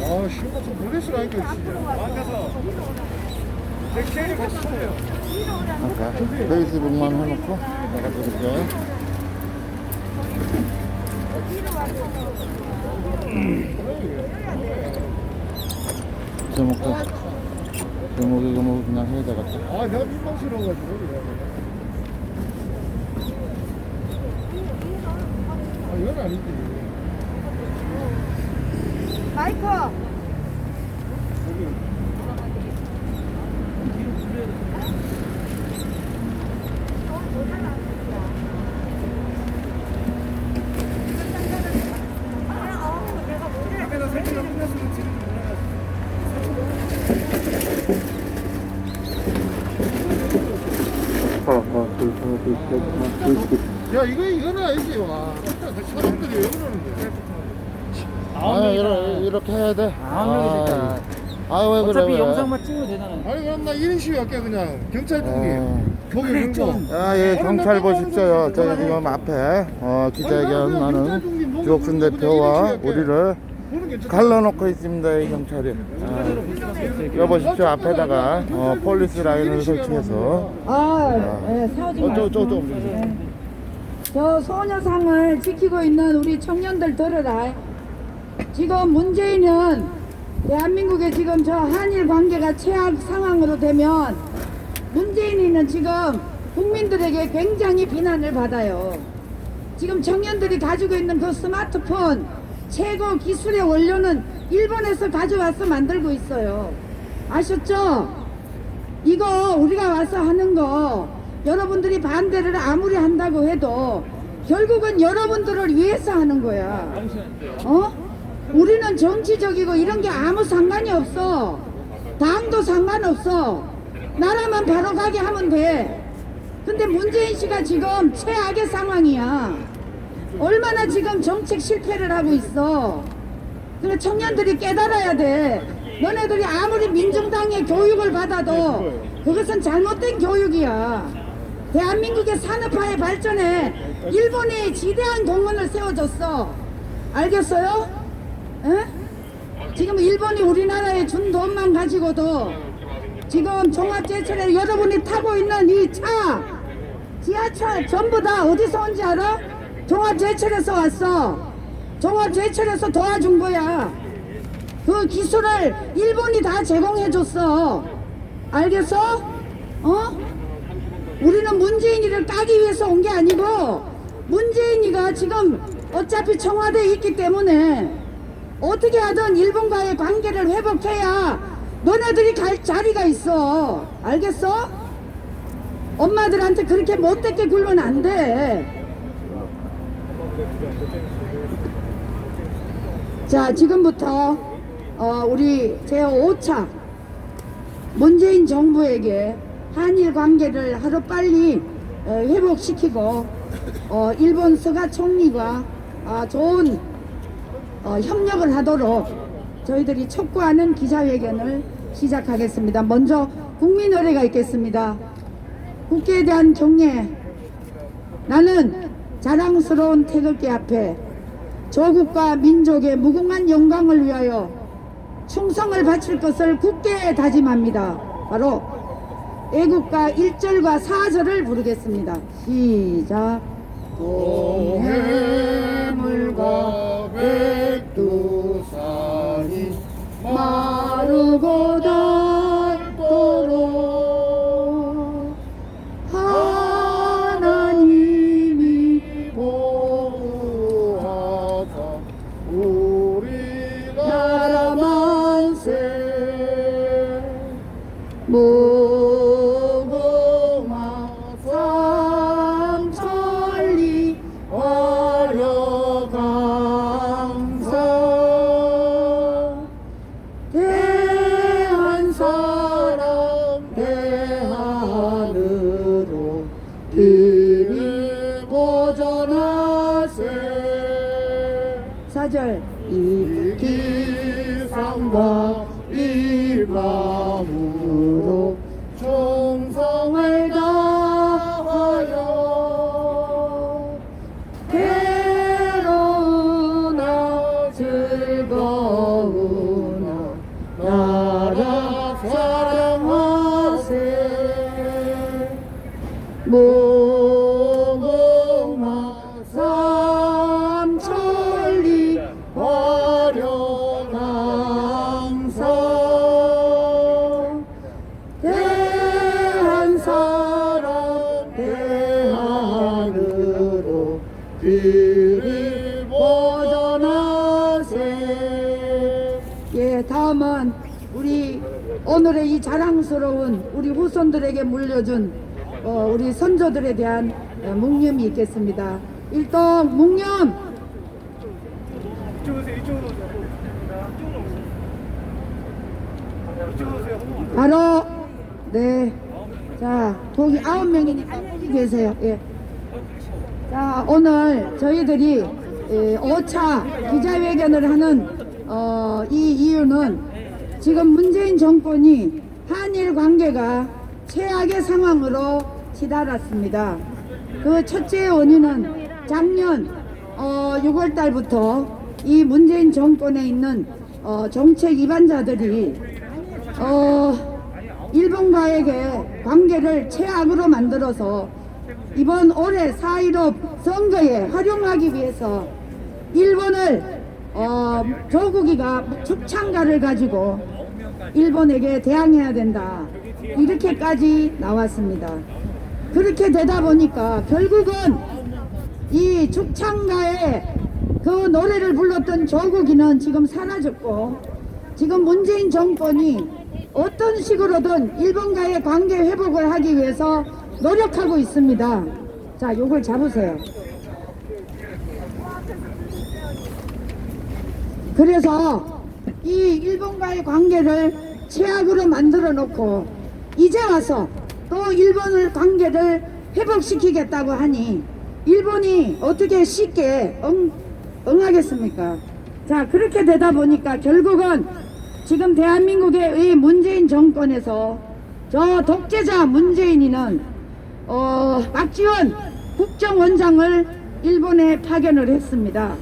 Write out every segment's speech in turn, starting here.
아, 신발 좀 놀랬으라니까, 진짜. 앉아서. 내 캐리 같이 쳐요. 아까 페이스북만 해놓고 내가 드릴게. 제목이 그냥 해야 되겠다. 아, 내가 민망스러워가지고. 아, 이건 아니지. 마이크. 앞에서 설치가 끝났으면 지금 야, 이거는 아니지, 와. 사람들이 왜 그러는데? 이렇게 해야 돼. 명이니까. 왜 그래? 어차피 왜? 영상만 찍으면 되잖아요. 아니, 그럼 나 이런 식으로 할게, 그냥. 경찰분이. 거기 그래, 있는 좀. 거. 예, 경찰 보십시오. 저기 지금 앞에 기자회견 하는 주옥순 대표와 우리를 보는 게 갈라놓고 있습니다, 이 경찰이. 여보십시오, 앞에다가 폴리스 라인을 설치해서. 싸우지 말고. 저 소녀상을 지키고 있는 우리 청년들 들으라. 지금 문재인은 대한민국의 지금 저 한일 관계가 최악 상황으로 되면 문재인이는 지금 국민들에게 굉장히 비난을 받아요. 지금 청년들이 가지고 있는 그 스마트폰 최고 기술의 원료는 일본에서 가져와서 만들고 있어요. 아셨죠? 이거 우리가 와서 하는 거 여러분들이 반대를 아무리 한다고 해도 결국은 여러분들을 위해서 하는 거야. 우리는 정치적이고 이런 게 아무 상관이 없어. 당도 상관없어. 나라만 바로 가게 하면 돼. 근데 문재인 씨가 지금 최악의 상황이야. 얼마나 지금 정책 실패를 하고 있어. 그래 청년들이 깨달아야 돼. 너네들이 아무리 민중당의 교육을 받아도 그것은 잘못된 교육이야. 대한민국의 산업화의 발전에 일본이 지대한 공헌을 세워줬어. 알겠어요? 에? 지금 일본이 우리나라에 준 돈만 가지고도 지금 종합제철에 여러분이 타고 있는 이 차, 지하철 전부 다 어디서 온지 알아? 종합제철에서 왔어. 종합제철에서 도와준 거야. 그 기술을 일본이 다 제공해줬어. 알겠어? 우리는 문재인이를 까기 위해서 온 게 아니고 문재인이가 지금 어차피 청와대에 있기 때문에 어떻게 하든 일본과의 관계를 회복해야 너네들이 갈 자리가 있어. 알겠어? 엄마들한테 그렇게 못되게 굴면 안 돼. 자, 지금부터 우리 제5차 문재인 정부에게 한일 관계를 하루빨리 회복시키고 일본 스가 총리가 좋은 협력을 하도록 저희들이 촉구하는 기자회견을 시작하겠습니다. 먼저 국민 의례가 있겠습니다. 국회에 대한 경례. 나는 자랑스러운 태극기 앞에 조국과 민족의 무궁한 영광을 위하여 충성을 바칠 것을 굳게 다짐합니다. 바로 애국가 1절과 4절을 부르겠습니다. 시작. 동해물과 백두산이 마르고 닳도록 하나님이 보호하사 우리 나라 만세 무궁화 삼천리 화려강사 대한사랑 대하늘로 들이고 전하세. 4절 이 기상과 이 마음으로 충성을 다하여 괴로우나 즐거운 예, 다음은 우리 오늘의 이 자랑스러운 우리 후손들에게 물려준 우리 선조들에 대한 묵념이 있겠습니다. 일동 묵념. 이쪽으로 오세요. 이쪽으로 오세요. 이쪽으로 오세요. 바로 네. 자, 거기 9명이니까 여기 계세요. 예. 자, 오늘 저희들이 5차 기자회견을 하는 이 이유는 지금 문재인 정권이 한일 관계가 최악의 상황으로 치달았습니다. 그 첫째 원인은 작년 6월 달부터 이 문재인 정권에 있는 정책 위반자들이 일본과에게 관계를 최악으로 만들어서 이번 올해 4.15 선거에 활용하기 위해서 일본을 조국이가 축창가를 가지고 일본에게 대항해야 된다, 이렇게까지 나왔습니다. 그렇게 되다 보니까 결국은 이 축창가의 그 노래를 불렀던 조국이는 지금 사라졌고, 지금 문재인 정권이 어떤 식으로든 일본과의 관계 회복을 하기 위해서 노력하고 있습니다. 자, 요걸 잡으세요. 그래서 이 일본과의 관계를 최악으로 만들어 놓고 이제 와서 또 일본을 관계를 회복시키겠다고 하니 일본이 어떻게 쉽게 응하겠습니까? 자, 그렇게 되다 보니까 결국은 지금 대한민국의 이 문재인 정권에서 저 독재자 문재인이는 박지원 국정원장을 일본에 파견을 했습니다.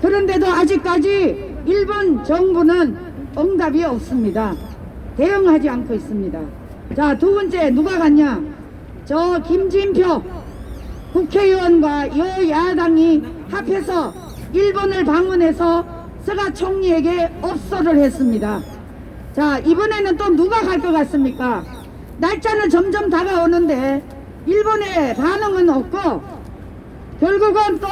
그런데도 아직까지 일본 정부는 응답이 없습니다. 대응하지 않고 있습니다. 자, 두 번째 누가 갔냐? 저 김진표 국회의원과 여야당이 합해서 일본을 방문해서 스가 총리에게 업소를 했습니다. 자, 이번에는 또 누가 갈 것 같습니까? 날짜는 점점 다가오는데 일본의 반응은 없고, 결국은 또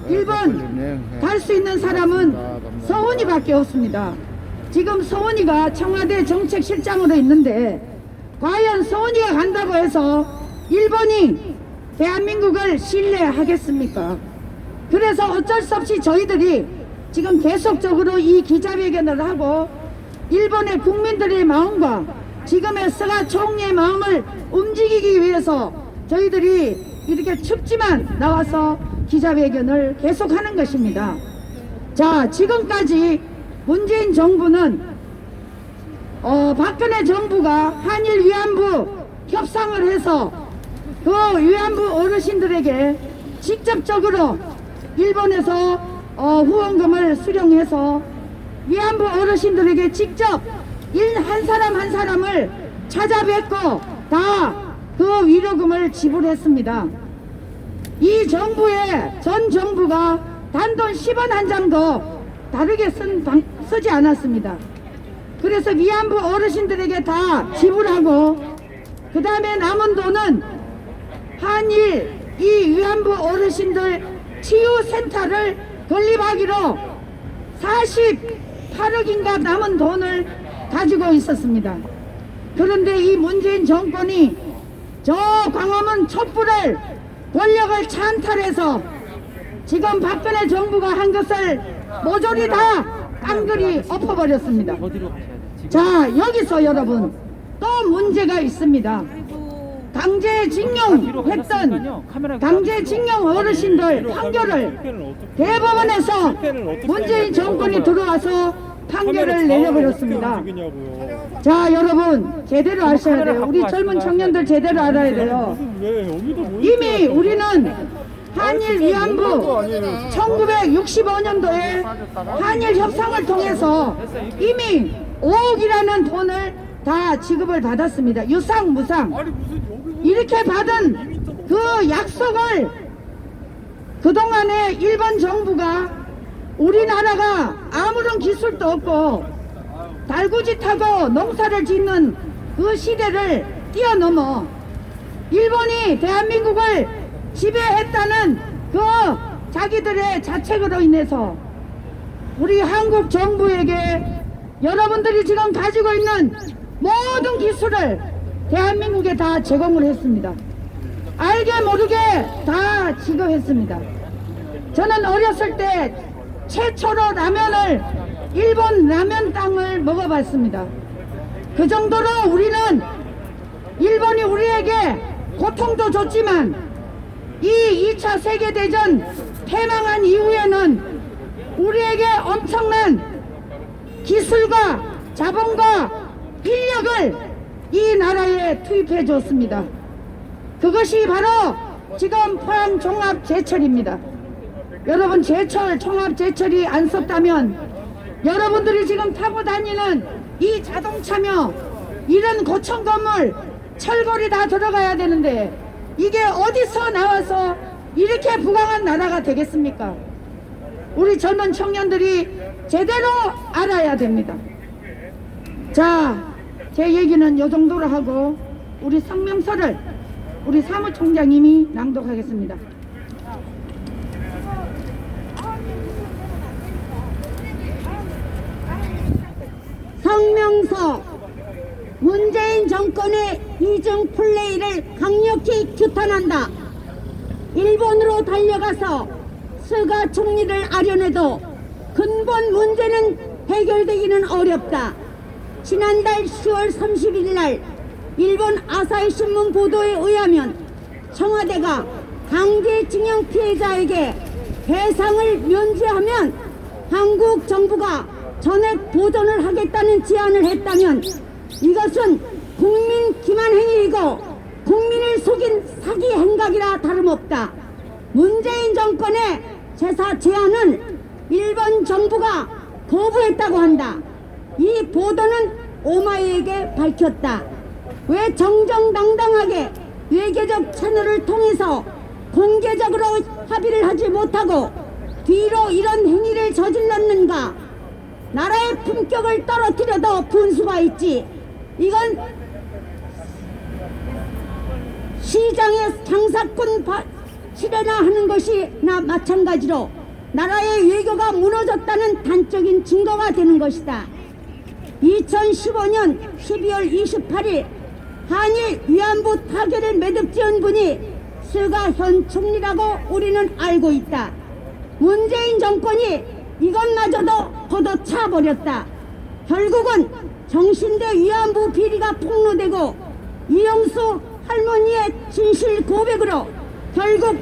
일본 갈 수 있는 사람은 서훈이밖에 없습니다. 지금 서훈이가 청와대 정책실장으로 있는데 과연 서훈이가 간다고 해서 일본이 대한민국을 신뢰하겠습니까? 그래서 어쩔 수 없이 저희들이 지금 계속적으로 이 기자회견을 하고 일본의 국민들의 마음과 지금의 스가 총리의 마음을 움직이기 위해서 저희들이 이렇게 춥지만 나와서 기자회견을 계속하는 것입니다. 자, 지금까지 문재인 정부는 박근혜 정부가 한일 위안부 협상을 해서 그 위안부 어르신들에게 직접적으로 일본에서 후원금을 수령해서 위안부 어르신들에게 직접 한 사람 한 사람을 찾아뵙고 다 그 위로금을 지불했습니다. 이 정부의 전 정부가 단돈 10원 한 장도 다르게 쓰지 않았습니다. 그래서 위안부 어르신들에게 다 지불하고 그 다음에 남은 돈은 한일 이 위안부 어르신들 치유센터를 건립하기로 48억인가 남은 돈을 가지고 있었습니다. 그런데 이 문재인 정권이 저 광화문 촛불을 권력을 찬탈해서 지금 박근혜 정부가 한 것을 모조리 다 깡그리 엎어버렸습니다. 어디로 가셔야 돼? 지금 자, 여기서 여러분 또 문제가 있습니다. 강제징용 어르신들 판결을 대법원에서 문재인 정권이 들어와서 판결을 내려버렸습니다. 자, 여러분 제대로 아셔야 돼요. 우리 젊은 청년들 제대로 알아야 돼요. 이미 우리는 한일 위안부 1965년도에 한일 협상을 통해서 이미 5억이라는 돈을 다 지급을 받았습니다. 유상 무상 이렇게 받은 그 약속을 그동안에 일본 정부가 우리나라가 아무런 기술도 없고 달구지 타고 농사를 짓는 그 시대를 뛰어넘어 일본이 대한민국을 지배했다는 그 자기들의 자책으로 인해서 우리 한국 정부에게 여러분들이 지금 가지고 있는 모든 기술을 대한민국에 다 제공을 했습니다. 알게 모르게 다 지급했습니다. 저는 어렸을 때 최초로 라면을 일본 라면 땅을 먹어봤습니다. 그 정도로 우리는 일본이 우리에게 고통도 줬지만 이 2차 세계대전 패망한 이후에는 우리에게 엄청난 기술과 자본과 인력을 이 나라에 투입해 줬습니다. 그것이 바로 지금 포항 종합제철입니다. 여러분, 제철, 종합제철이 안 썼다면 여러분들이 지금 타고 다니는 이 자동차며 이런 고층 건물, 철골이 다 들어가야 되는데 이게 어디서 나와서 이렇게 부강한 나라가 되겠습니까? 우리 젊은 청년들이 제대로 알아야 됩니다. 자, 제 얘기는 요 정도로 하고 우리 성명서를 우리 사무총장님이 낭독하겠습니다. 성명서. 문재인 정권의 이중 플레이를 강력히 규탄한다. 일본으로 달려가서 스가 총리를 아련해도 근본 문제는 해결되기는 어렵다. 지난달 10월 31일 날 일본 아사히 신문 보도에 의하면 청와대가 강제징용 피해자에게 배상을 면제하면 한국 정부가 전액 보전을 하겠다는 제안을 했다면 이것은 국민 기만 행위이고 국민을 속인 사기 행각이라 다름없다. 문재인 정권의 제사 제안은 일본 정부가 거부했다고 한다. 이 보도는 오마이에게 밝혔다. 왜 정정당당하게 외교적 채널을 통해서 공개적으로 합의를 하지 못하고 뒤로 이런 행위를 저질렀는가? 나라의 품격을 떨어뜨려도 분수가 있지. 이건 시장의 장사꾼 실현화 하는 것이나 마찬가지로 나라의 외교가 무너졌다는 단적인 증거가 되는 것이다. 2015년 12월 28일 한일 위안부 타결을 매듭지은 분이 스가 현 총리라고 우리는 알고 있다. 문재인 정권이 이것마저도 걷어차버렸다. 결국은 정신대 위안부 비리가 폭로되고 이영수 할머니의 진실 고백으로 결국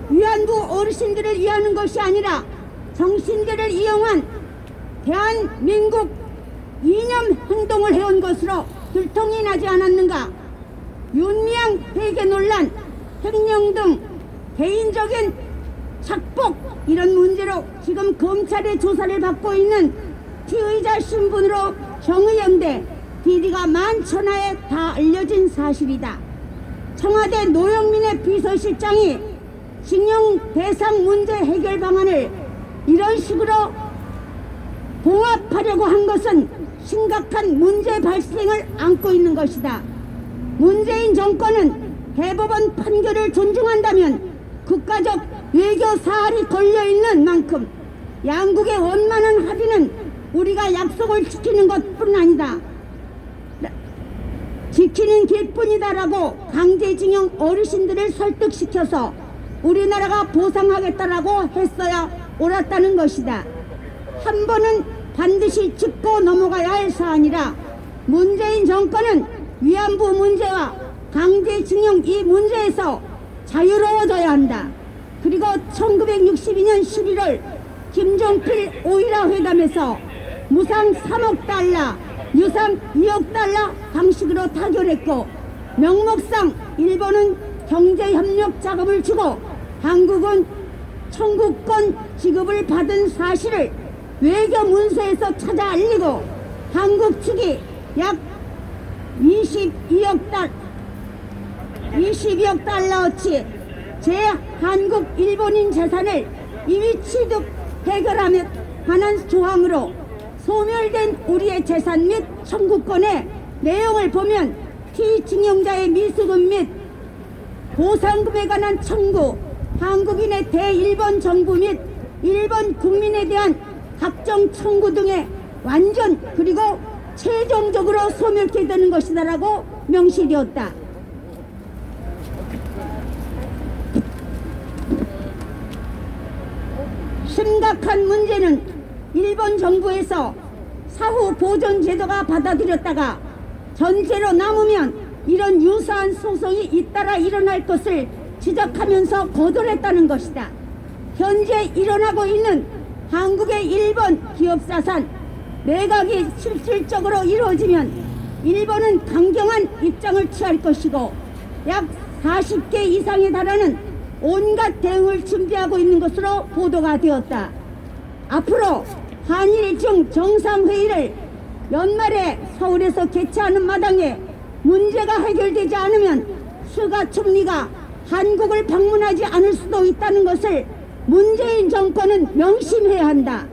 위안부 어르신들을 위하는 것이 아니라 정신대를 이용한 대한민국 이념 행동을 해온 것으로 들통이 나지 않았는가? 윤미향 회계 논란, 횡령 등 개인적인 착복 이런 문제로 지금 검찰의 조사를 받고 있는 피의자 신분으로 정의연대 비리가 만천하에 다 알려진 사실이다. 청와대 노영민의 비서실장이 징용 대상 문제 해결 방안을 이런 식으로 봉합하려고 한 것은 심각한 문제 발생을 안고 있는 것이다. 문재인 정권은 대법원 판결을 존중한다면 국가적 외교 사활이 걸려있는 만큼 양국의 원만한 합의는 우리가 약속을 지키는 것뿐 아니다. 지키는 길뿐이다라고 강제징용 어르신들을 설득시켜서 우리나라가 보상하겠다라고 했어야 옳았다는 것이다. 한 번은 반드시 짚고 넘어가야 할 사안이라 문재인 정권은 위안부 문제와 강제징용 이 문제에서 자유로워져야 한다. 그리고 1962년 11월 김종필 오이라 회담에서 무상 3억 달러, 유상 2억 달러 방식으로 타결했고 명목상 일본은 경제협력 자금을 주고 한국은 청구권 지급을 받은 사실을 외교 문서에서 찾아 알리고 한국 측이 약 22억 달러어치 제한국 일본인 재산을 이미 취득 해결하며 관한 조항으로 소멸된 우리의 재산 및 청구권의 내용을 보면 피징용자의 미수금 및 보상금에 관한 청구, 한국인의 대일본 정부 및 일본 국민에 대한 각종 청구 등의 완전 그리고 최종적으로 소멸케 되는 것이다라고 명시되었다. 심각한 문제는 일본 정부에서 사후 보존 제도가 받아들였다가 전체로 남으면 이런 유사한 소송이 잇따라 일어날 것을 지적하면서 거절했다는 것이다. 현재 일어나고 있는 한국의 일본 기업사산 매각이 실질적으로 이루어지면 일본은 강경한 입장을 취할 것이고 약 40개 이상에 달하는 온갖 대응을 준비하고 있는 것으로 보도가 되었다. 앞으로 한일중 정상회의를 연말에 서울에서 개최하는 마당에 문제가 해결되지 않으면 스가 총리가 한국을 방문하지 않을 수도 있다는 것을 문재인 정권은 명심해야 한다.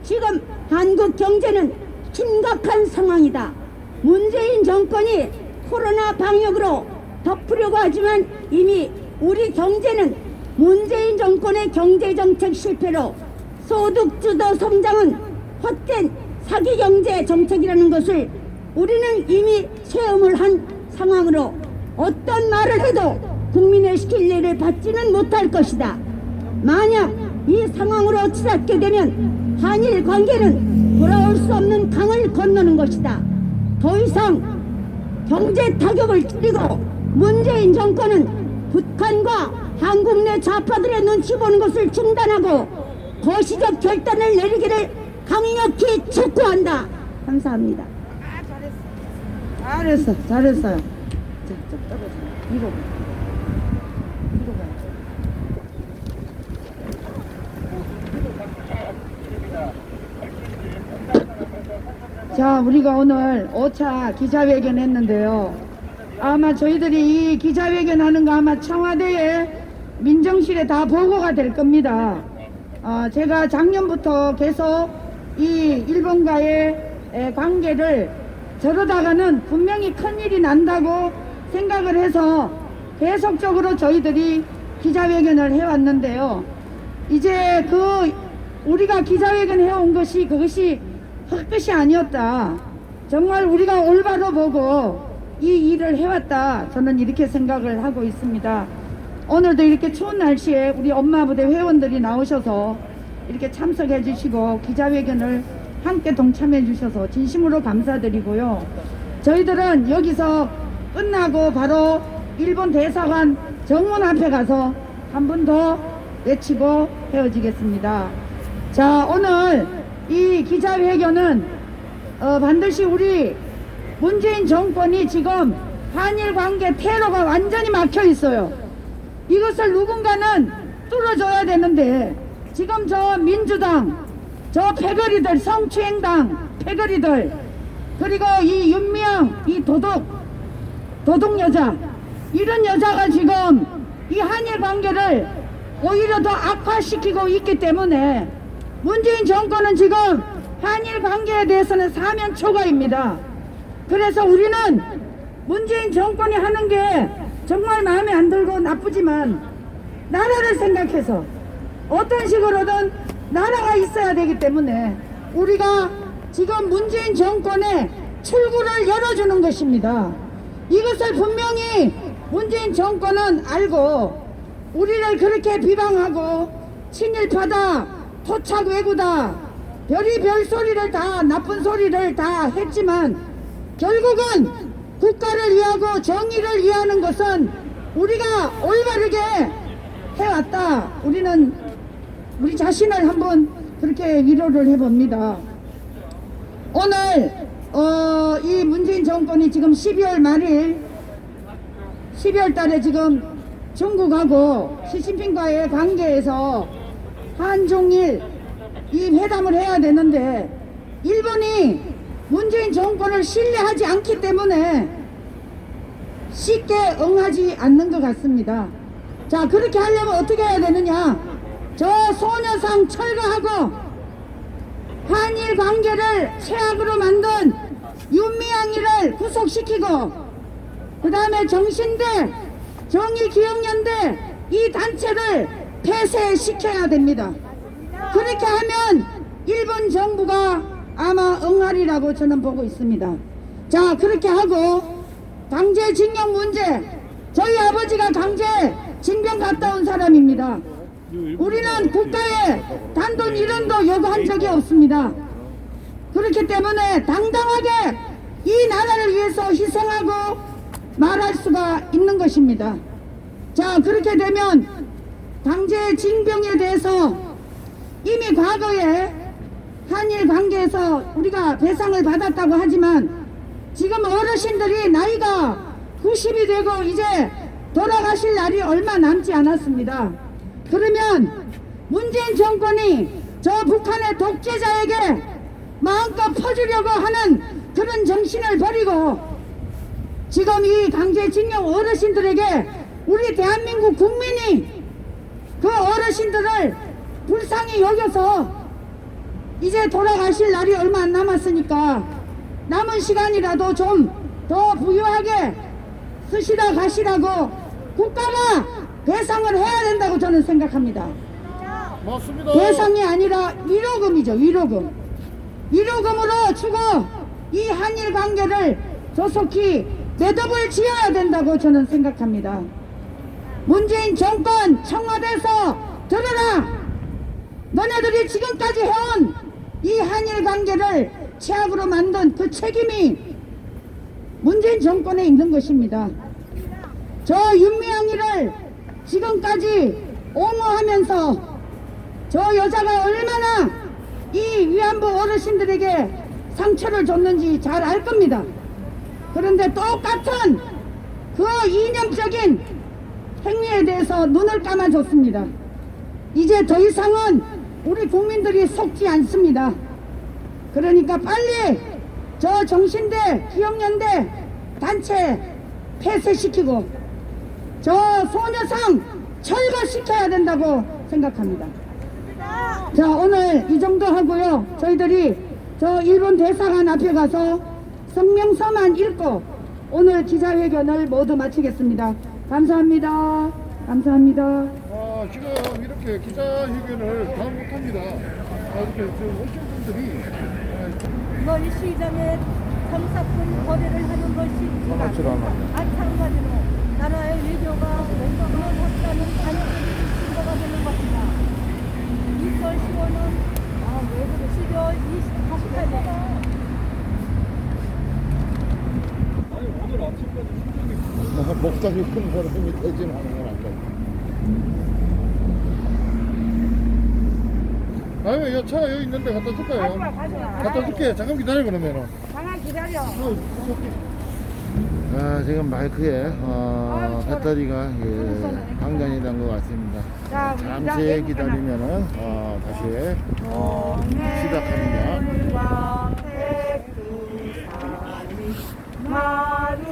지금 한국 경제는 심각한 상황이다. 문재인 정권이 코로나 방역으로 덮으려고 하지만 이미 우리 경제는 문재인 정권의 경제정책 실패로 소득주도 성장은 헛된 사기경제 정책이라는 것을 우리는 이미 체험을 한 상황으로 어떤 말을 해도 국민의 신뢰를 받지는 못할 것이다. 만약 이 상황으로 치닫게 되면 한일 관계는 돌아올 수 없는 강을 건너는 것이다. 더 이상 경제 타격을 줄이고 문재인 정권은 북한과 한국 내 좌파들의 눈치 보는 것을 중단하고 거시적 결단을 내리기를 강력히 촉구한다. 감사합니다. 잘했어요. 자, 떨어져. 이거 봐. 자, 우리가 오늘 5차 기자회견 했는데요. 아마 저희들이 이 기자회견 하는 거 아마 청와대에 민정실에 다 보고가 될 겁니다. 제가 작년부터 계속 이 일본과의 관계를 저러다가는 분명히 큰일이 난다고 생각을 해서 계속적으로 저희들이 기자회견을 해왔는데요. 이제 우리가 기자회견 해온 것이 그것이 헛것이 아니었다. 정말 우리가 올바로 보고 이 일을 해왔다. 저는 이렇게 생각을 하고 있습니다. 오늘도 이렇게 추운 날씨에 우리 엄마부대 회원들이 나오셔서 이렇게 참석해 주시고 기자회견을 함께 동참해 주셔서 진심으로 감사드리고요. 저희들은 여기서 끝나고 바로 일본 대사관 정문 앞에 가서 한 번 더 외치고 헤어지겠습니다. 자, 오늘 이 기자회견은 반드시 우리 문재인 정권이 지금 한일 관계 테러가 완전히 막혀 있어요. 이것을 누군가는 뚫어줘야 되는데 지금 저 민주당, 저 패거리들, 성추행당 패거리들, 그리고 이 윤미향, 이 도둑 여자, 이런 여자가 지금 이 한일 관계를 오히려 더 악화시키고 있기 때문에 문재인 정권은 지금 한일 관계에 대해서는 사면 초과입니다. 그래서 우리는 문재인 정권이 하는 게 정말 마음에 안 들고 나쁘지만 나라를 생각해서 어떤 식으로든 나라가 있어야 되기 때문에 우리가 지금 문재인 정권의 출구를 열어주는 것입니다. 이것을 분명히 문재인 정권은 알고 우리를 그렇게 비방하고 친일파다, 토착 왜구다, 별의별 소리를 다, 나쁜 소리를 다 했지만 결국은 국가를 위하고 정의를 위하는 것은 우리가 올바르게 해왔다. 우리는 우리 자신을 한번 그렇게 위로를 해봅니다. 오늘 이 문재인 정권이 지금 12월 말일 12월 달에 지금 중국하고 시진핑과의 관계에서 한중일 이 회담을 해야 되는데 일본이 문재인 정권을 신뢰하지 않기 때문에 쉽게 응하지 않는 것 같습니다. 자, 그렇게 하려면 어떻게 해야 되느냐? 저 소녀상 철거하고 한일 관계를 최악으로 만든 윤미향이를 구속시키고 그 다음에 정신대, 정의기억연대 이 단체를 폐쇄시켜야 됩니다. 그렇게 하면 일본 정부가 아마 응하리라고 저는 보고 있습니다. 자, 그렇게 하고 강제징용 문제, 저희 아버지가 강제징병 갔다 온 사람입니다. 우리는 국가에 단돈 1원도 요구한 적이 없습니다. 그렇기 때문에 당당하게 이 나라를 위해서 희생하고 말할 수가 있는 것입니다. 자, 그렇게 되면 강제징병에 대해서 이미 과거에 한일 관계에서 우리가 배상을 받았다고 하지만 지금 어르신들이 나이가 90이 되고 이제 돌아가실 날이 얼마 남지 않았습니다. 그러면 문재인 정권이 저 북한의 독재자에게 마음껏 퍼주려고 하는 그런 정신을 버리고 지금 이 강제징용 어르신들에게 우리 대한민국 국민이 그 어르신들을 불쌍히 여겨서 이제 돌아가실 날이 얼마 안 남았으니까 남은 시간이라도 좀 더 부유하게 쓰시다 가시라고 국가가 배상을 해야 된다고 저는 생각합니다. 맞습니다. 배상이 아니라 위로금이죠. 위로금으로 주고 이 한일 관계를 조속히 매듭을 지어야 된다고 저는 생각합니다. 문재인 정권 청와대에서 들어라. 너네들이 지금까지 해온 이 한일 관계를 최악으로 만든 그 책임이 문재인 정권에 있는 것입니다. 저 윤미향이를 지금까지 옹호하면서 저 여자가 얼마나 이 위안부 어르신들에게 상처를 줬는지 잘 알 겁니다. 그런데 똑같은 그 이념적인 행위에 대해서 눈을 감아줬습니다. 이제 더 이상은 우리 국민들이 속지 않습니다. 그러니까 빨리 저 정신대 기억연대 단체 폐쇄시키고 저 소녀상 철거시켜야 된다고 생각합니다. 자, 오늘 이 정도 하고요. 저희들이 저 일본 대사관 앞에 가서 성명서만 읽고 오늘 기자회견을 모두 마치겠습니다. 감사합니다. 감사합니다. 지금 이렇게 기자회견을 다 못합니다. 이렇게 지금 오신 분들이 시장에 3, 4분 거래를 하는 것이 맞지도 마찬가지로 나라의 외교가 무너졌다는 단적인 증거가 되는 것입니다. 2월 10월은 외교를 12월 28일 목적이 큰 사람이 되지는 않은 건 아까. 아유, 야, 차 여기 있는데 갖다 줄까요? 갖다 줄게. 잠깐 기다려 그러면은. 잠깐 기다려. 지금 마이크에 배터리가 방전이 된 것 같습니다. 잠시 기다리면은 다시 시작합니다.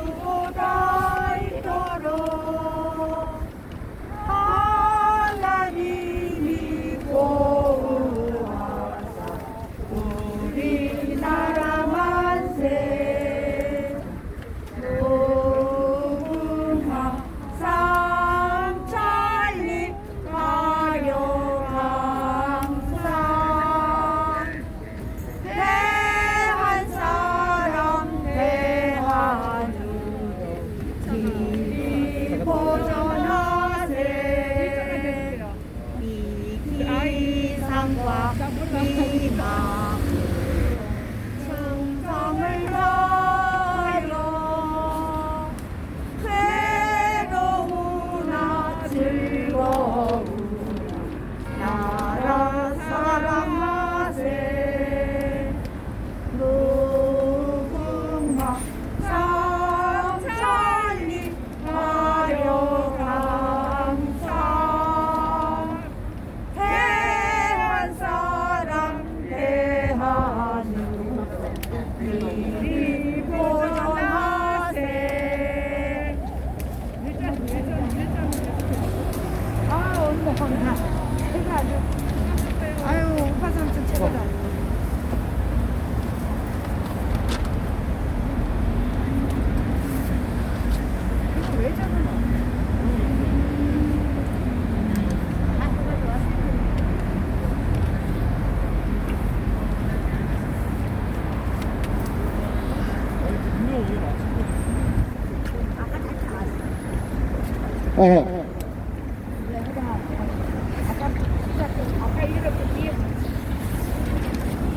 마루보다 이토록 하나님이 보호하사 우리나라 만세 무궁화 삼천리 가요 강산 대한 사람 대한으로 길이 보존하세 이기상과 희망 충성을 다하여 괴로우나 즐거운 나라 사랑하세 무궁화 삼천리 가요 강산 대한 사람 대한으로 미리 어.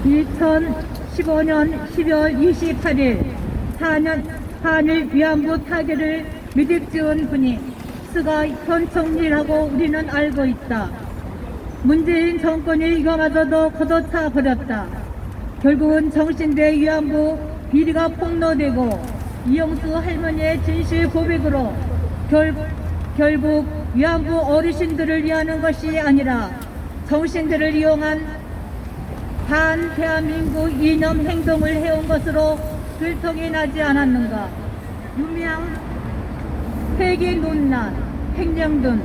2015년 12월 28일 한일 위안부 타결을 믿음지은 분이 스가 현 총리라고 우리는 알고 있다. 문재인 정권이 이거마저도 걷어차 버렸다. 결국은 정신대 위안부 비리가 폭로되고 이영수 할머니의 진실 고백으로 결국 위안부 어르신들을 위하는 것이 아니라 정신들을 이용한 반 대한민국 이념 행동을 해온 것으로 들통이 나지 않았는가. 유명 회계 논란, 횡령 등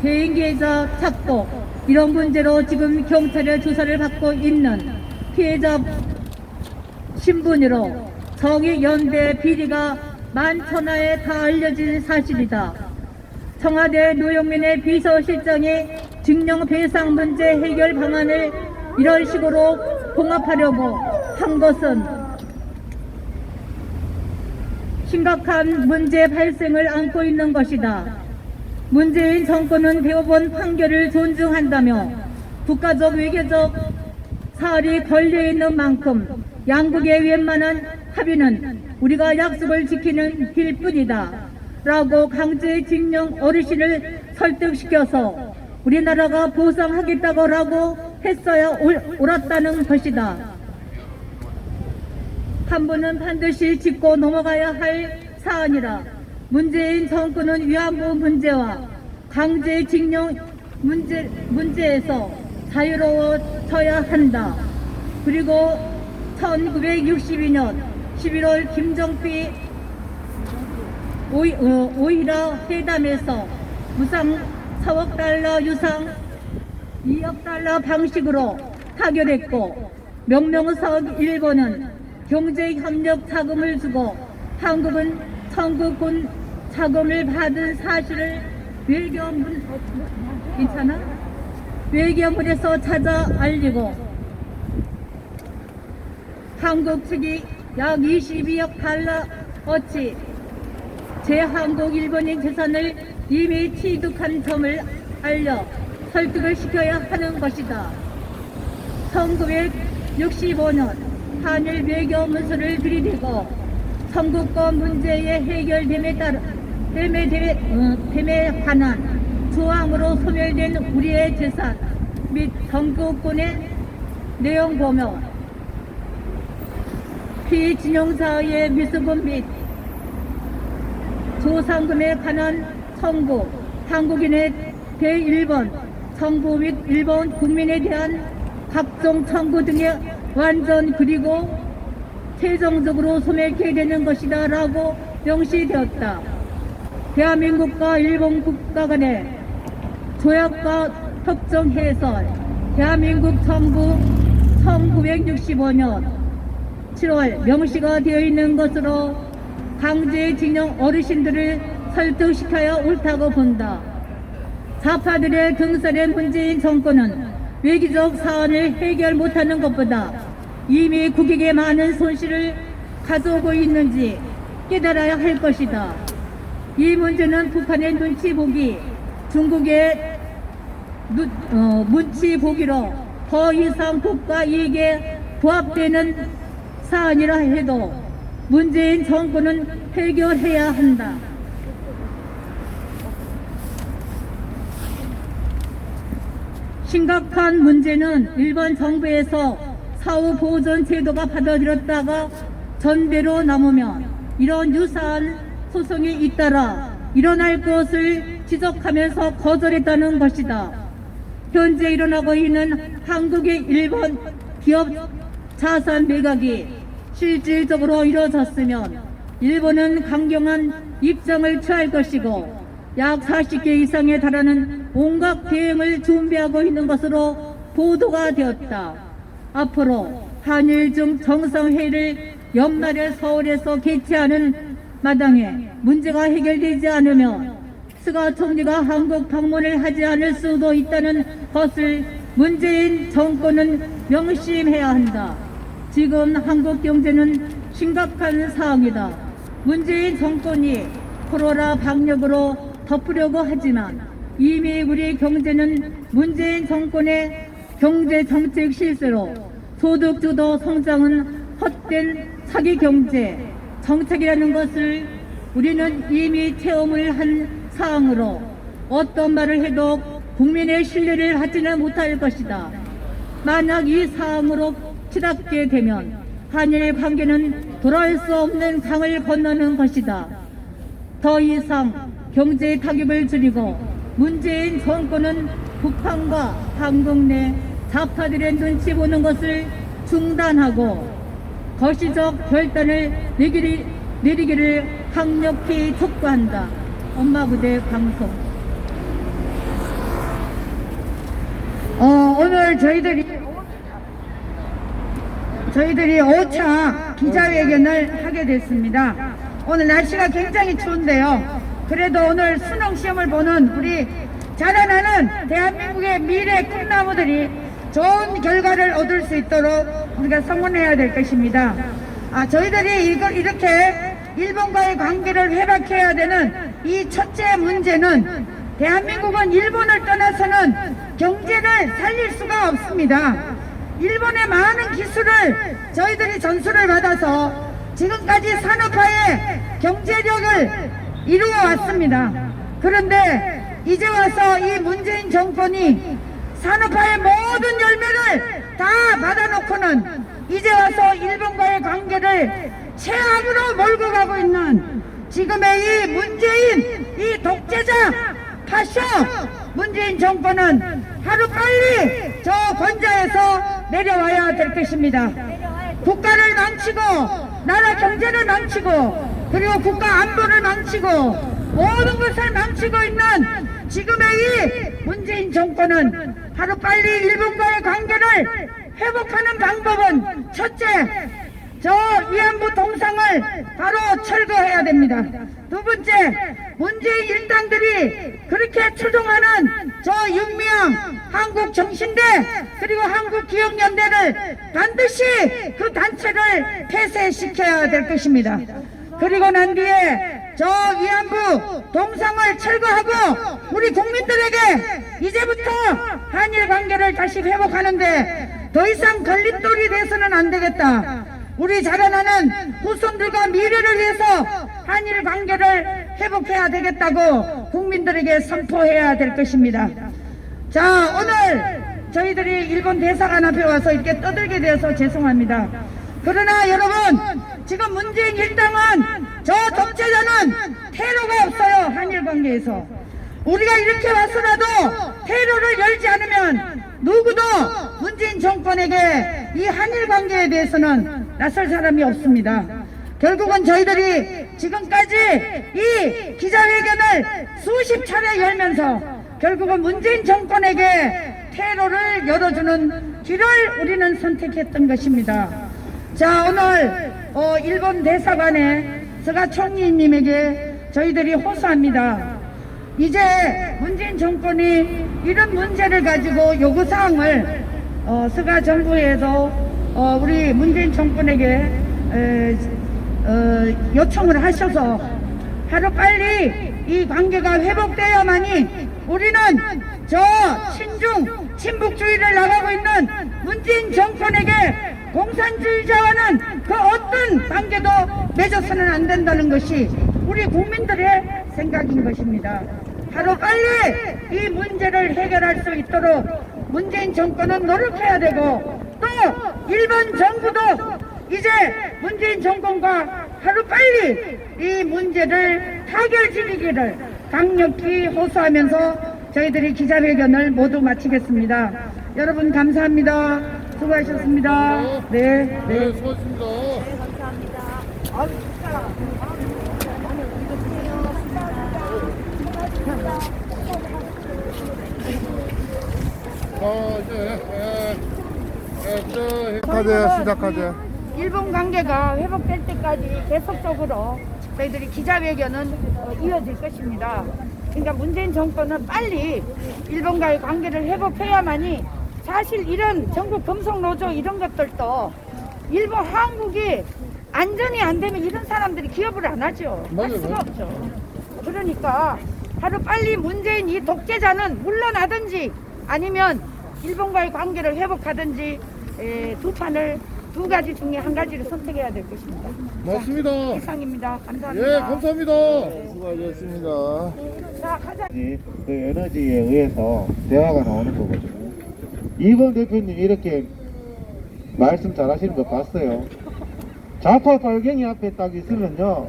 개인 계좌 착복 이런 문제로 지금 경찰의 조사를 받고 있는 피해자 신분으로 정의연대 비리가 만천하에 다 알려진 사실이다. 청와대 노영민의 비서실장이 징용배상 문제 해결 방안을 이런 식으로 봉합하려고 한 것은 심각한 문제 발생을 안고 있는 것이다. 문재인 정권은 대법원 판결을 존중한다며 국가적 외교적 사활이 걸려있는 만큼 양국의 웬만한 합의는 우리가 약속을 지키는 길뿐이다 라고 강제징용 어르신을 설득시켜서 우리나라가 보상하겠다고 라고 했어야 옳았다는 것이다. 한 번은 반드시 짚고 넘어가야 할 사안이라 문재인 정권은 위안부 문제와 강제징용 문제에서 자유로워져야 한다. 그리고 1962년 11월 김정필 오이라 회담에서 무상 4억 달러 유상 2억 달러 방식으로 타결했고 명명석 일본은 경제협력 자금을 주고 한국은 청구군 자금을 받은 사실을 외교문에서 찾아 알리고 한국 측이 약 22억 달러어치 제한국 일본인 재산을 이미 취득한 점을 알려 설득을 시켜야 하는 것이다. 1965년 한일 외교 문서를 들이대고 청구권 문제의 해결됨에 관한 조항으로 소멸된 우리의 재산 및 청구권의 내용 보며 피진용자의 미수금 및 조상금에 관한 청구, 한국인의 대일본 정부 및 일본 국민에 대한 각종 청구 등의 완전 그리고 최종적으로 소멸케 되는 것이다 라고 명시되었다. 대한민국과 일본 국가 간의 조약과 협정 해설 대한민국 정부 1965년 7월 명시가 되어 있는 것으로 강제징용 어르신들을 설득시켜야 옳다고 본다. 좌파들의 등살에 문재인 정권은 외교적 사안을 해결 못하는 것보다 이미 국익에 많은 손실을 가져오고 있는지 깨달아야 할 것이다. 이 문제는 북한의 눈치 보기, 중국의 눈치 보기로 더 이상 국가 이익에 부합되는 사안이라 해도 문재인 정권은 해결해야 한다. 심각한 문제는 일본 정부에서 사후 보존 제도가 받아들였다가 전대로 남으면 이런 유사한 소송이 잇따라 일어날 것을 지적하면서 거절했다는 것이다. 현재 일어나고 있는 한국의 일본 기업 자산 매각이 실질적으로 이루어졌으면 일본은 강경한 입장을 취할 것이고 약 40개 이상에 달하는 온갖 대응을 준비하고 있는 것으로 보도가 되었다. 앞으로 한일중 정상회의를 연말에 서울에서 개최하는 마당에 문제가 해결되지 않으면 스가 총리가 한국 방문을 하지 않을 수도 있다는 것을 문재인 정권은 명심해야 한다. 지금 한국 경제는 심각한 상황이다. 문재인 정권이 코로나 방역으로 덮으려고 하지만 이미 우리 경제는 문재인 정권의 경제 정책 실세로 소득주도 성장은 헛된 사기 경제 정책이라는 것을 우리는 이미 체험을 한 사항으로 어떤 말을 해도 국민의 신뢰를 하지는 못할 것이다. 만약 이 사항으로 치닫게 되면 한일 관계는 돌아올 수 없는 강을 건너는 것이다. 더 이상 경제 타격을 줄이고 문재인 정권은 북한과 한국 내 좌파들의 눈치 보는 것을 중단하고 거시적 결단을 내리기를 강력히 촉구한다. 엄마부대 방송. 오늘 저희들이 5차 기자회견을 하게 됐습니다. 오늘 날씨가 굉장히 추운데요. 그래도 오늘 수능 시험을 보는 우리 자라나는 대한민국의 미래 꿈나무들이 좋은 결과를 얻을 수 있도록 우리가 성원해야 될 것입니다. 저희들이 이렇게 일본과의 관계를 회복해야 되는 이 첫째 문제는 대한민국은 일본을 떠나서는 경제를 살릴 수가 없습니다. 일본의 많은 기술을 저희들이 전수를 받아서 지금까지 산업화의 경제력을 이루어 왔습니다. 그런데 이제 와서 이 문재인 정권이 산업화의 모든 열매를 다 받아놓고는 이제 와서 일본과의 관계를 최악으로 몰고 가고 있는 지금의 이 문재인, 이 독재자 파쇼 문재인 정권은 하루빨리 저 권좌에서 내려와야 될 것입니다. 국가를 망치고 나라 경제를 망치고 그리고 국가 안보를 망치고 모든 것을 망치고 있는 지금의 이 문재인 정권은 하루빨리 일본과의 관계를 회복하는 방법은 첫째, 저 위안부 동상을 바로 철거해야 됩니다. 두 번째, 문재인 일당들이 그렇게 추종하는 저 윤미향 한국정신대 그리고 한국기억연대를 반드시 그 단체를 폐쇄시켜야 될 것입니다. 그리고 난 뒤에 저 위안부 동상을 철거하고 우리 국민들에게 이제부터 한일 관계를 다시 회복하는데 더 이상 걸림돌이 돼서는 안 되겠다. 우리 자라나는 후손들과 미래를 위해서 한일 관계를 회복해야 되겠다고 국민들에게 선포해야 될 것입니다. 자, 오늘 저희들이 일본 대사관 앞에 와서 이렇게 떠들게 되어서 죄송합니다. 그러나 여러분, 지금 문재인 일당은 저 독재자는 테러가 없어요. 한일 관계에서 우리가 이렇게 와서라도 테러를 열지 않으면 누구도 문재인 정권에게 이 한일 관계에 대해서는 나설 사람이 없습니다. 결국은 저희들이 지금까지 이 기자회견을 수십 차례 열면서 결국은 문재인 정권에게 테러를 열어주는 길을 우리는 선택했던 것입니다. 자, 오늘 일본 대사관에 스가 총리님에게 저희들이 호소합니다. 이제 문재인 정권이 이런 문제를 가지고 요구사항을 스가 정부에서 우리 문재인 정권에게 요청을 하셔서 하루빨리 이 관계가 회복되어야만이 우리는 저 친중 친북주의를 나가고 있는 문재인 정권에게 공산주의자와는 그 어떤 관계도 맺어서는 안 된다는 것이 우리 국민들의 생각인 것입니다. 하루빨리 이 문제를 해결할 수 있도록 문재인 정권은 노력해야 되고 또 일본 정부도 이제 문재인 정권과 하루빨리 이 문제를 타결지키기를 강력히 호소하면서 저희들이 기자회견을 모두 마치겠습니다. 여러분 감사합니다. 수고하셨습니다. 네. 수고하셨습니다. 시작하자. 일본 관계가 회복될 때까지 계속적으로 저희들이 기자회견은 이어질 것입니다. 그러니까 문재인 정권은 빨리 일본과의 관계를 회복해야만이 사실 이런 전국 금속노조 이런 것들도 일본 한국이 안전이 안 되면 이런 사람들이 기업을 안 하죠. 할 수가 없죠. 그러니까 하루빨리 문재인 이 독재자는 물러나든지 아니면 일본과의 관계를 회복하든지 두 판을 두 가지 중에 한 가지를 선택해야 될 것입니다. 맞습니다. 이상입니다. 감사합니다. 예, 감사합니다. 수고하셨습니다. 자, 가자. 그 에너지에 의해서 대화가 나오는 거거든요. 이번 대표님 이렇게 말씀 잘하시는 거 봤어요. 좌파 빨갱이 앞에 딱 있으면요,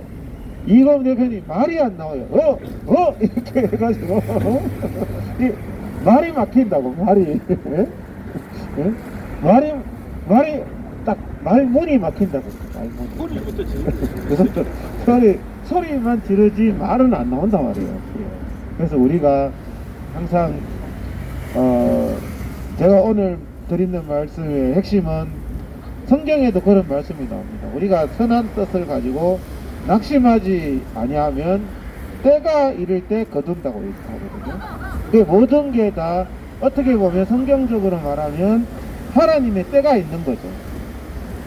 이건 대표님 말이 안 나와요. 이렇게 해가지고 이 말이 막힌다고. 말이 예? 예? 말이 딱 말문이 막힌다고. 소리부터 그래서 소리만 지르지 말은 안 나온단 말이에요. 그래서 우리가 항상 제가 오늘 드리는 말씀의 핵심은 성경에도 그런 말씀이 나옵니다. 우리가 선한 뜻을 가지고 낙심하지 아니하면 때가 이를 때 거둔다고 하거든요. 그 모든 게 다 어떻게 보면 성경적으로 말하면 하나님의 때가 있는 거죠.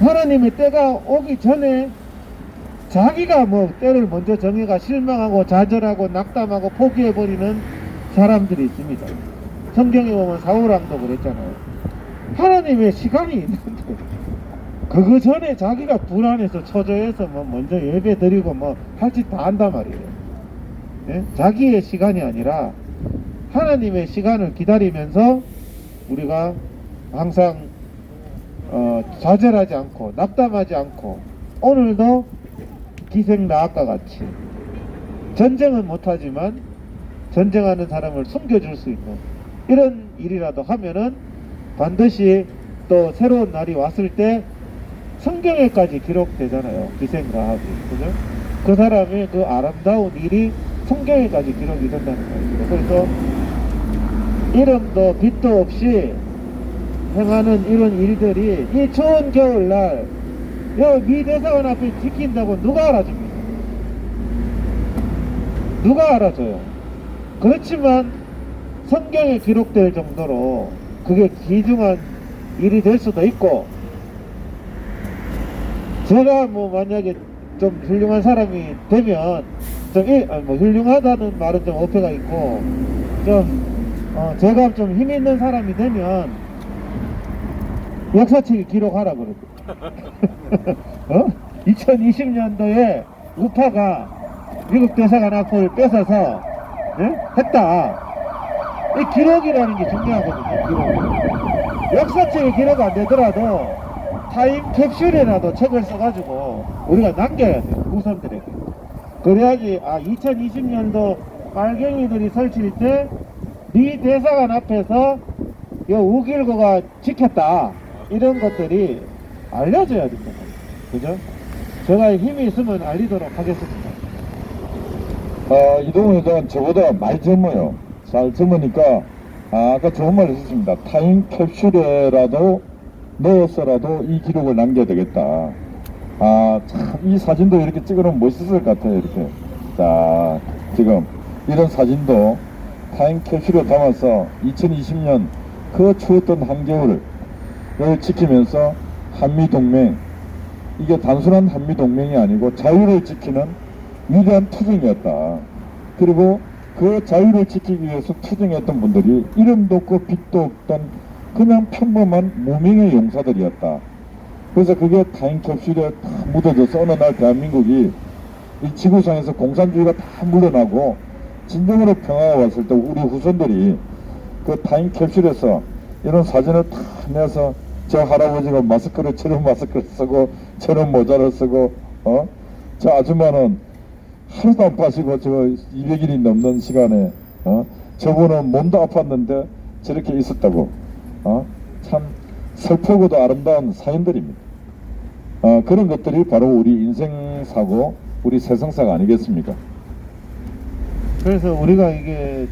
하나님의 때가 오기 전에 자기가 뭐 때를 먼저 정해가 실망하고 좌절하고 낙담하고 포기해버리는 사람들이 있습니다. 성경에 보면 사울왕도 그랬잖아요. 하나님의 시간이 있는데 그거 전에 자기가 불안해서 초조해서 뭐 먼저 예배 드리고 뭐 할 짓 다 한단 말이에요. 예? 자기의 시간이 아니라 하나님의 시간을 기다리면서 우리가 항상 좌절하지 않고 낙담하지 않고 오늘도 기생나앗과 같이 전쟁은 못하지만 전쟁하는 사람을 숨겨줄 수 있는 이런 일이라도 하면은 반드시 또 새로운 날이 왔을 때 성경에까지 기록되잖아요. 기생나앗이. 그죠? 그 사람의 그 아름다운 일이 성경에까지 기록이 된다는 거예요. 그래서 이름도 빛도 없이 행하는 이런 일들이 이 추운 겨울날 미 대사관 앞에 지킨다고 누가 알아줍니까? 누가 알아줘요? 그렇지만 성경에 기록될 정도로 그게 귀중한 일이 될 수도 있고, 제가 뭐 만약에 좀 훌륭한 사람이 되면 뭐 훌륭하다는 말은 좀 어폐가 있고 제가 좀 힘 있는 사람이 되면 역사책에 기록하라 그러고 2020년도에 우파가 미국 대사관 앞을 뺏어서 했다. 이 기록이라는 게 중요하거든요. 기록. 역사책에 기록 안 되더라도 타임캡슐이라도 책을 써가지고 우리가 남겨야 돼요. 후손들에게. 그래야지 2020년도 빨갱이들이 설칠 때 미 대사관 앞에서 요 우길고가 지켰다 이런 것들이 알려져야 된다. 그죠? 제가 힘이 있으면 알리도록 하겠습니다. 이동훈 회장은 저보다 많이 젊어요. 잘 젊으니까 아까 좋은 말 했습니다. 타임캡슐에라도 넣어서라도 이 기록을 남겨야 되겠다. 참 이 사진도 이렇게 찍어놓으면 멋있을 것 같아요. 이렇게 자 지금 이런 사진도 타임캡슐에 담아서 2020년 그 추웠던 한겨울을 지키면서 한미동맹, 이게 단순한 한미동맹이 아니고 자유를 지키는 위대한 투쟁이었다. 그리고 그 자유를 지키기 위해서 투쟁했던 분들이 이름도 없고 빛도 없던 그냥 평범한 무명의 용사들이었다. 그래서 그게 타임캡슐에 다 묻어져서 어느 날 대한민국이 이 지구상에서 공산주의가 다 물러나고 진정으로 평화가 왔을 때 우리 후손들이 그 타임캡슐에서 이런 사진을 다 내서 저 할아버지가 마스크를 저런 마스크를 쓰고 저런 모자를 쓰고 저 아줌마는 하루도 안 빠지고 저 200일이 넘는 시간에 저분은 몸도 아팠는데 저렇게 있었다고 참 슬프고도 아름다운 사연들입니다. 그런 것들이 바로 우리 인생사고 우리 세상사가 아니겠습니까? 그래서 우리가 이게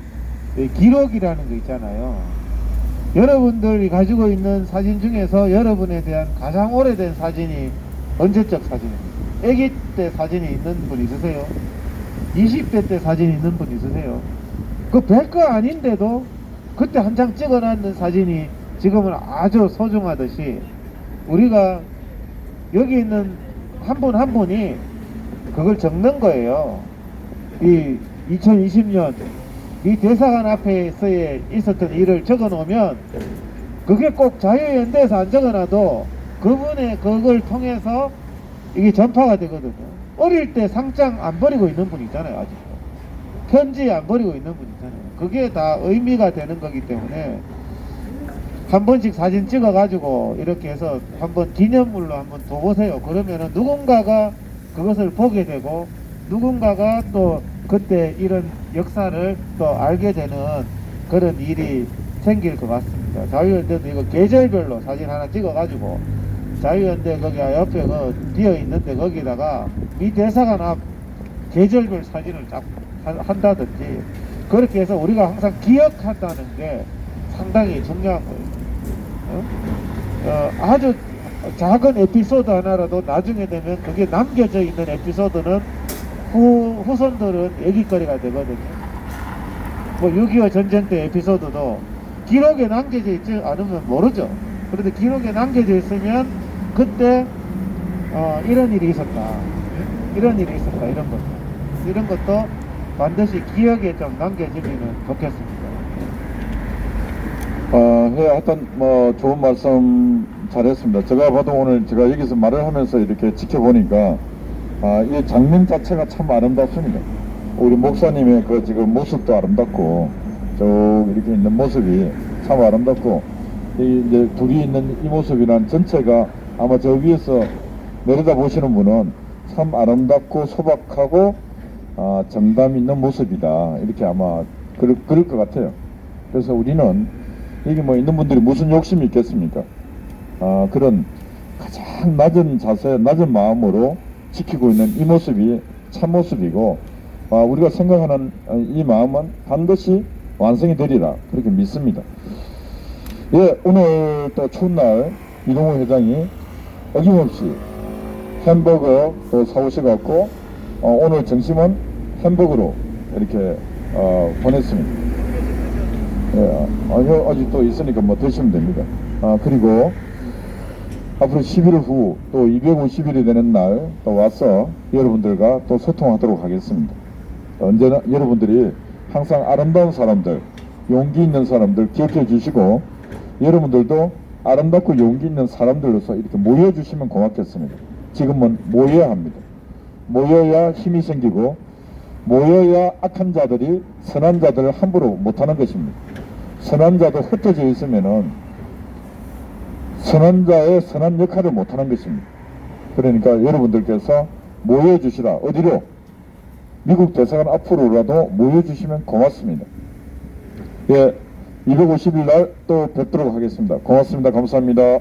기록이라는 거 있잖아요. 여러분들이 가지고 있는 사진 중에서 여러분에 대한 가장 오래된 사진이 언제적 사진입니까? 아기 때 사진이 있는 분 있으세요? 20대 때 사진이 있는 분 있으세요? 그 별거 아닌데도 그때 한 장 찍어놨는 사진이 지금은 아주 소중하듯이 우리가 여기 있는 한 분 한 분이 그걸 적는 거예요. 이 2020년 이 대사관 앞에서의 있었던 일을 적어 놓으면 그게 꼭 자유연대에서 안 적어놔도 그분의 그걸 통해서 이게 전파가 되거든요. 어릴 때 상장 안 버리고 있는 분 있잖아요. 아직도 편지 안 버리고 있는 분 있잖아요. 그게 다 의미가 되는 거기 때문에 한 번씩 사진 찍어 가지고 이렇게 해서 한번 기념물로 한번 둬보세요. 그러면은 누군가가 그것을 보게 되고 누군가가 또 그때 이런 역사를 또 알게 되는 그런 일이 생길 것 같습니다. 자유연대도 이거 계절별로 사진 하나 찍어 가지고 자유연대 거기 옆에 그 비어 있는데 거기다가 미 대사관 앞 계절별 사진을 딱 한다든지 그렇게 해서 우리가 항상 기억한다는 게 상당히 중요한 거예요. 아주 작은 에피소드 하나라도 나중에 되면 그게 남겨져 있는 에피소드는 후손들은 얘기거리가 되거든요. 뭐 6.25 전쟁 때 에피소드도 기록에 남겨져 있지 않으면 모르죠. 그런데 기록에 남겨져 있으면 그때 이런 일이 있었다, 이런 일이 있었다, 이런 것도 반드시 기억에 좀 남겨지면 좋겠습니다. 하여튼 뭐 좋은 말씀 잘했습니다. 제가 봐도 오늘 제가 여기서 말을 하면서 이렇게 지켜보니까 이 장면 자체가 참 아름답습니다. 우리 목사님의 그 지금 모습도 아름답고 쭉 이렇게 있는 모습이 참 아름답고 이제 둘이 있는 이 모습이란 전체가 아마 저 위에서 내려다 보시는 분은 참 아름답고 소박하고 정감 있는 모습이다 이렇게 아마 그럴 것 같아요. 그래서 우리는 여기 뭐 있는 분들이 무슨 욕심이 있겠습니까? 그런 가장 낮은 자세, 낮은 마음으로 지키고 있는 이 모습이 참 모습이고 우리가 생각하는 이 마음은 반드시 완성이 되리라 그렇게 믿습니다. 예, 오늘 또 추운 날 이동호 회장이 어김없이 햄버거 또 사오셔갖고 오늘 점심은 햄버거로 이렇게 보냈습니다. 예, 아직 또 있으니까 뭐 드시면 됩니다. 그리고 앞으로 11일 후 또 250일이 되는 날 또 와서 여러분들과 또 소통하도록 하겠습니다. 언제나 여러분들이 항상 아름다운 사람들, 용기 있는 사람들 기억해 주시고 여러분들도 아름답고 용기 있는 사람들로서 이렇게 모여주시면 고맙겠습니다. 지금은 모여야 합니다. 모여야 힘이 생기고 모여야 악한 자들이 선한 자들을 함부로 못하는 것입니다. 선한 자도 흩어져 있으면은 선한 자의 선한 역할을 못하는 것입니다. 그러니까 여러분들께서 모여주시라. 어디로? 미국 대사관 앞으로라도 모여주시면 고맙습니다. 예, 250일 날 또 뵙도록 하겠습니다. 고맙습니다. 감사합니다.